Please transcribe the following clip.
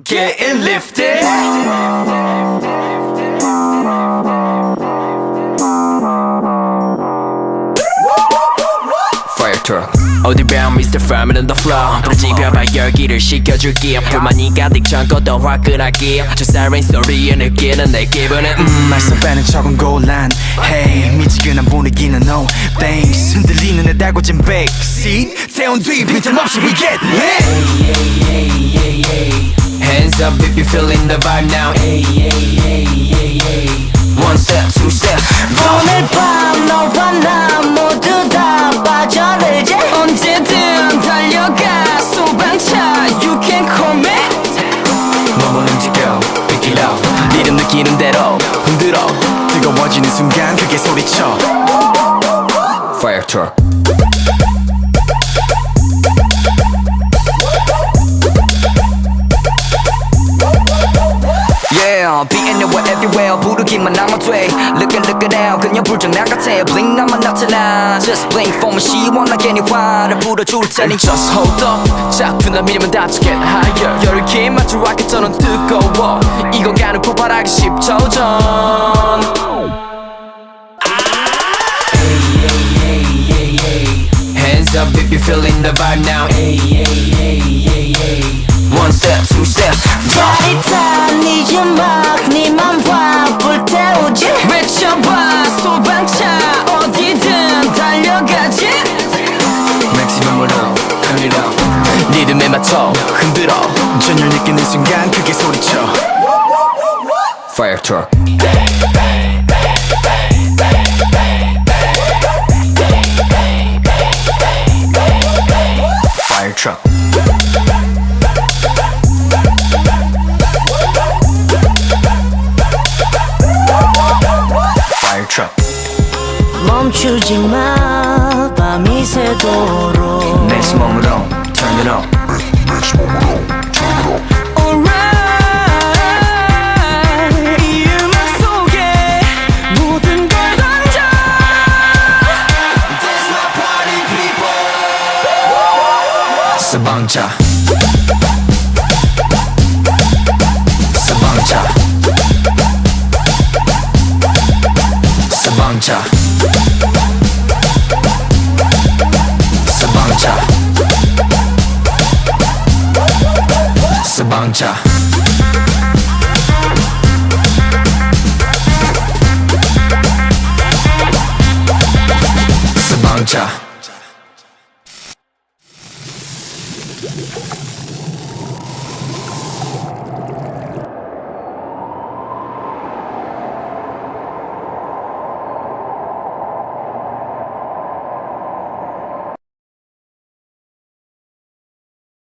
Getting lifted. Fire truck. 어디 보면 Mr. Farmer on the floor. 부러지펴봐 열기를 식혀줄게. 불만이 가득 잠궜던 화끈하게 저 siren 소리에 느끼는 내 기분은 말썽 빼는 척은 곤란. Hey 미치근한 분위기는 no thanks. 흔들리는 내 달궈진 backseat 태운 뒤 빈틈없이 we get lit. Hands up if you feeling the vibe now. One step, two steps. 오늘 밤 너와 나 모두 다 빠져들지. 언제든 달려가 소방차 You can call me. 몸을 움직여 Pick it up. 리듬 느끼는 대로 흔들어. 뜨거워지는 순간 크게 소리쳐. Fire truck. Yeah, being nowhere everywhere 부르기만 하면 돼. Look it out 그냥 불장난 같아. Blink 나만 나타나. Just blink for me 시원하게 네 화를 불어줄 테니 Just hold up. 자꾸 밀면 다쳐 get higher. 열기에 맞춰 rocket처럼 뜨거워. 이건 가는 폭발하기 10초 전. Hands up if you feeling the vibe now. One step, two steps. 짜릿한 네 음악 네만 봐 불태우지. 외쳐봐 소방차 어디든 달려가지. Maximum으로 turn it up. 리듬에 맞춰 흔들어. 전율 느끼는 순간 크게 소리쳐. Fire truck. Fire truck. Fire truck. 멈추지 마 밤이 새도록. Maximum으로 turn it up. Alright 이 음악 속에 모든 걸 던져. That's my party people. Sabangcha. Sabangcha. Sabangcha. Sabangcha. Sabangcha. Sabangcha.